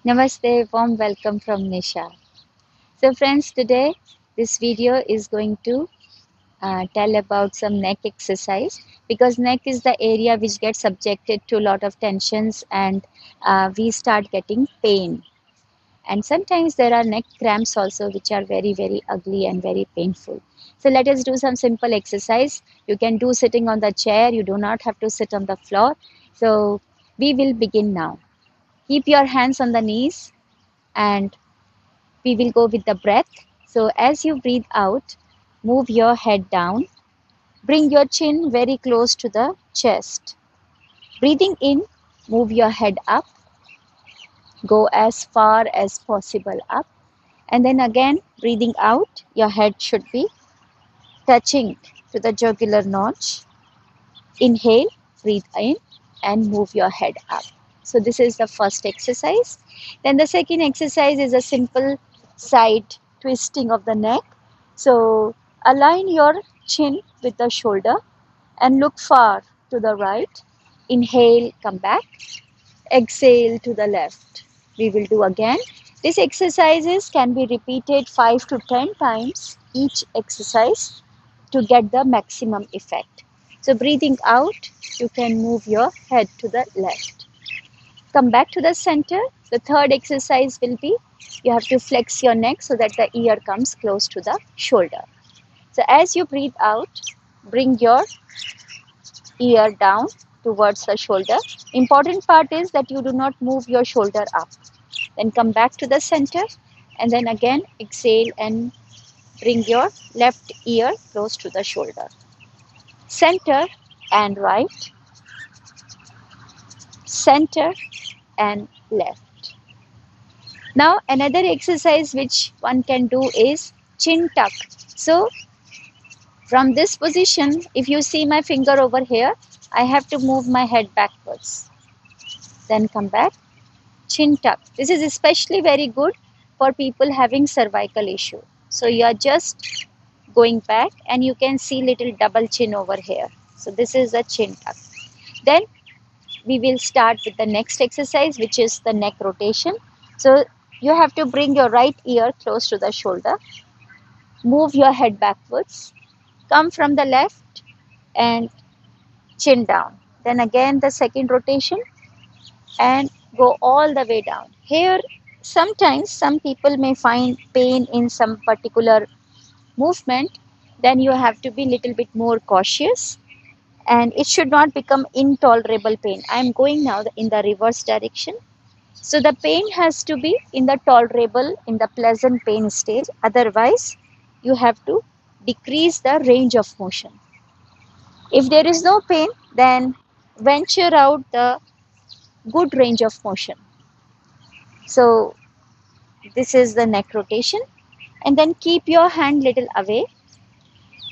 Namaste, warm welcome from Nisha. So, friends, today this video is going to tell about some neck exercise because neck is the area which gets subjected to a lot of tensions and we start getting pain. And sometimes there are neck cramps also, which are very, very ugly and very painful. So, let us do some simple exercise. You can do sitting on the chair, you do not have to sit on the floor. So, we will begin now. Keep your hands on the knees and we will go with the breath. So as you breathe out, move your head down. Bring your chin very close to the chest. Breathing in, move your head up. Go as far as possible up. And then again, breathing out, your head should be touching to the jugular notch. Inhale, breathe in, and move your head up. So this is the first exercise. Then the second exercise is a simple side twisting of the neck. So align your chin with the shoulder and look far to the right. Inhale, come back. Exhale to the left. We will do again. These exercises can be repeated 5 to 10 times each exercise to get the maximum effect. So breathing out, you can move your head to the left. Come back to the center. The third exercise will be you have to flex your neck so that the ear comes close to the shoulder. So as you breathe out, bring your ear down towards the shoulder. Important part is that you do not move your shoulder up. Then come back to the center and then again exhale and bring your left ear close to the shoulder. Center and right, center and left. Now another exercise which one can do is chin tuck. So from this position, if you see my finger over here, I have to move my head backwards. Then come back, chin tuck. This is especially very good for people having cervical issue. So you are just going back and you can see little double chin over here. So this is a chin tuck. Then we will start with the next exercise, which is the neck rotation. So you have to bring your right ear close to the shoulder, move your head backwards, come from the left and chin down. Then again the second rotation and go all the way down. Here, sometimes some people may find pain in some particular movement, then you have to be little bit more cautious and it should not become intolerable pain. I am going now in the reverse direction. So the pain has to be in the tolerable, in the pleasant pain stage. Otherwise, you have to decrease the range of motion. If there is no pain, then venture out the good range of motion. So this is the neck rotation. And then keep your hand little away.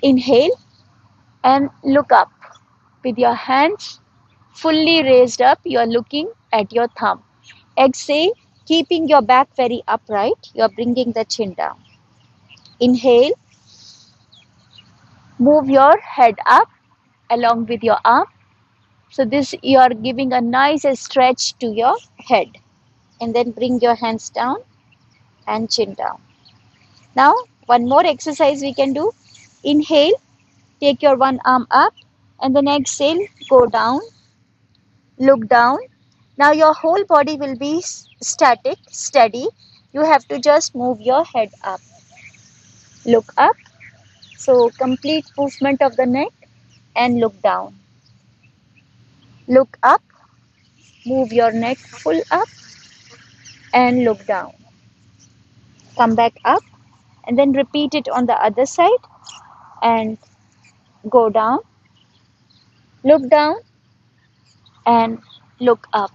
Inhale and look up. With your hands fully raised up, you are looking at your thumb. Exhale, keeping your back very upright, you are bringing the chin down. Inhale, move your head up along with your arm. So this you are giving a nice stretch to your head. And then bring your hands down and chin down. Now, one more exercise we can do. Inhale, take your one arm up and then exhale, go down, look down. Now your whole body will be static, steady. You have to just move your head up. Look up. So complete movement of the neck and look down. Look up, move your neck full up and look down. Come back up and then repeat it on the other side and go down, look down and look up.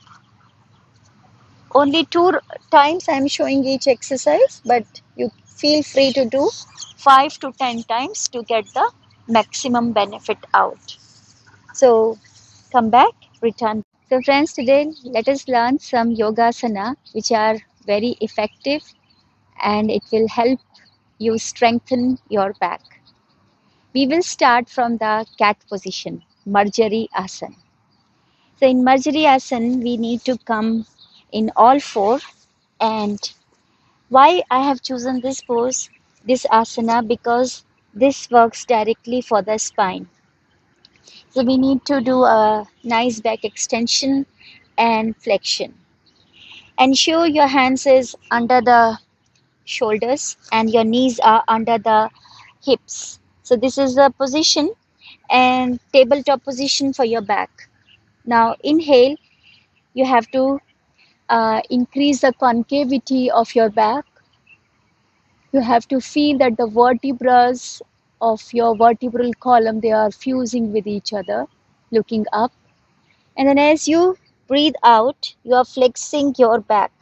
Only 2 times I am showing each exercise, but you feel free to do 5 to 10 times to get the maximum benefit out. So come back, return. So friends, today let us learn some yogasana which are very effective and it will help you strengthen your back. We will start from the cat position, Marjari Asana. So in Marjari Asana, we need to come in all four And why I have chosen this pose, this asana, because this works directly for the spine. So we need to do a nice back extension and flexion. Ensure your hands is under the shoulders and your knees are under the hips. So this is the position and tabletop position for your back. Now inhale, you have to increase the concavity of your back. You have to feel that the vertebrae of your vertebral column, they are fusing with each other, looking up. And then as you breathe out, you are flexing your back.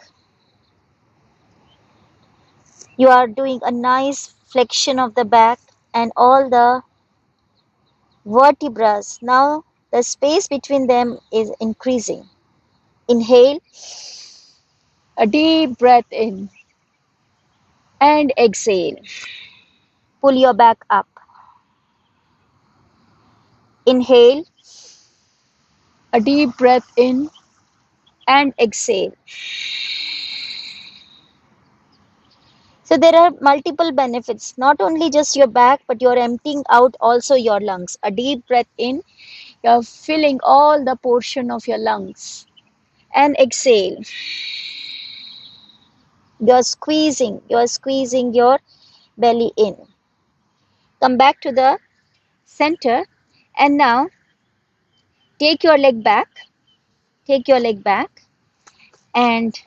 You are doing a nice flexion of the back and all the vertebrae. Now the space between them is increasing. Inhale, a deep breath in, and exhale. Pull your back up. Inhale, a deep breath in, and exhale. So there are multiple benefits, not only just your back, but you're emptying out also your lungs. A deep breath in, you're filling all the portion of your lungs. And exhale. You're squeezing your belly in. Come back to the center and now take your leg back. Take your leg back and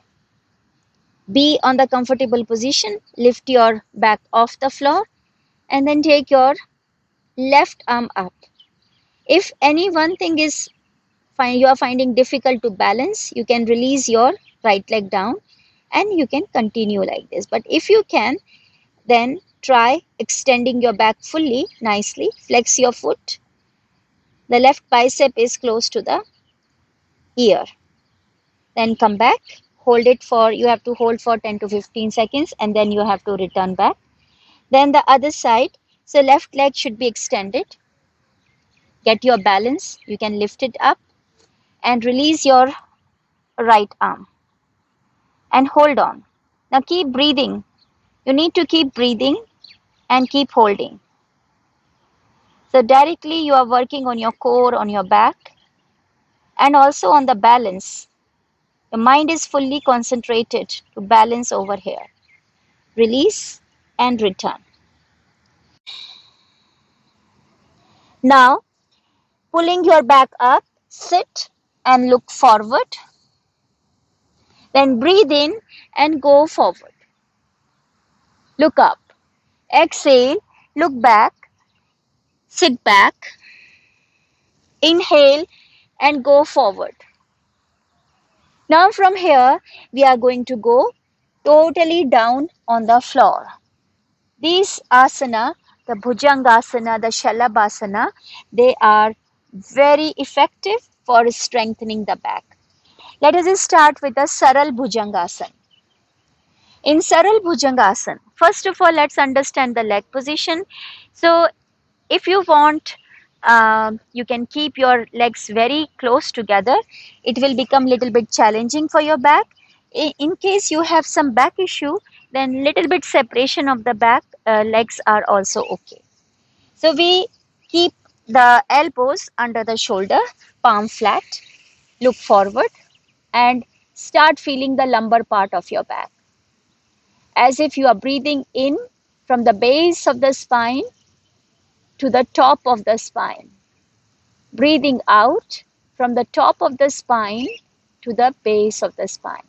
be on the comfortable position. Lift your back off the floor and then take your left arm up. If any one thing is you are finding difficult to balance, you can release your right leg down and you can continue like this. But if you can, then try extending your back fully, nicely. Flex your foot. The left bicep is close to the ear. Then come back. You have to hold for 10 to 15 seconds and then you have to return back. Then the other side. So left leg should be extended. Get your balance. You can lift it up and release your right arm. And hold on. Now keep breathing. You need to keep breathing and keep holding. So directly you are working on your core, on your back, and also on the balance. The mind is fully concentrated to balance over here. Release and return. Now, pulling your back up, sit and look forward. Then breathe in and go forward. Look up. Exhale, look back, sit back. Inhale and go forward. Now from here, we are going to go totally down on the floor. These asana, the Bhujangasana, the Shalabhasana, they are very effective for strengthening the back. Let us just start with the Saral Bhujangasana. In Saral Bhujangasana, first of all, let's understand the leg position. So if you want, you can keep your legs very close together. It will become little bit challenging for your back. In case you have some back issue, then little bit separation of the back legs are also okay. So we keep the elbows under the shoulder, palm flat, look forward and start feeling the lumbar part of your back. As if you are breathing in from the base of the spine to the top of the spine. Breathing out from the top of the spine to the base of the spine.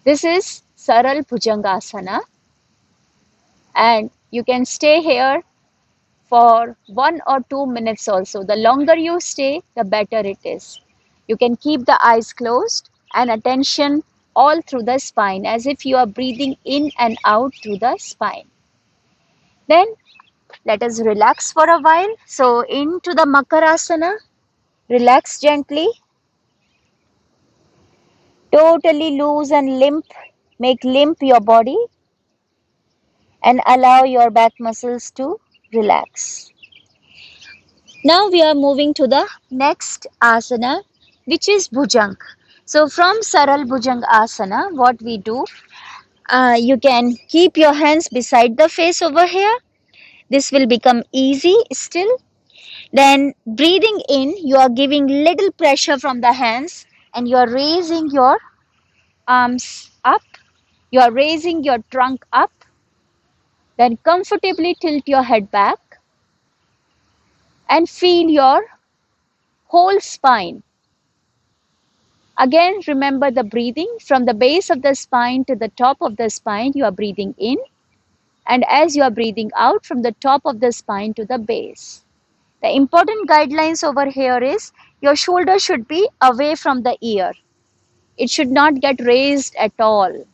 This is Saral Bhujangasana and you can stay here for 1 or 2 minutes also. The longer you stay, the better it is. You can keep the eyes closed and attention all through the spine as if you are breathing in and out through the spine. Then let us relax for a while. So into the Makarasana, relax gently. Totally loose and limp. Make limp your body and allow your back muscles to relax. Now we are moving to the next asana, which is Bhujang. So from Saral Bhujang Asana, what we do, you can keep your hands beside the face over here. This will become easy still. Then breathing in, you are giving little pressure from the hands and you are raising your arms up. You are raising your trunk up. Then comfortably tilt your head back and feel your whole spine. Again, remember the breathing from the base of the spine to the top of the spine. You are breathing in, and as you are breathing out from the top of the spine to the base. The important guidelines over here is your shoulder should be away from the ear. It should not get raised at all.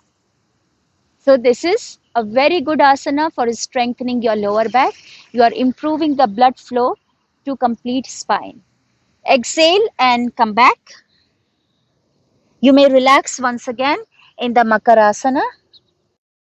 So this is a very good asana for strengthening your lower back. You are improving the blood flow to complete spine. Exhale and come back. You may relax once again in the Makarasana.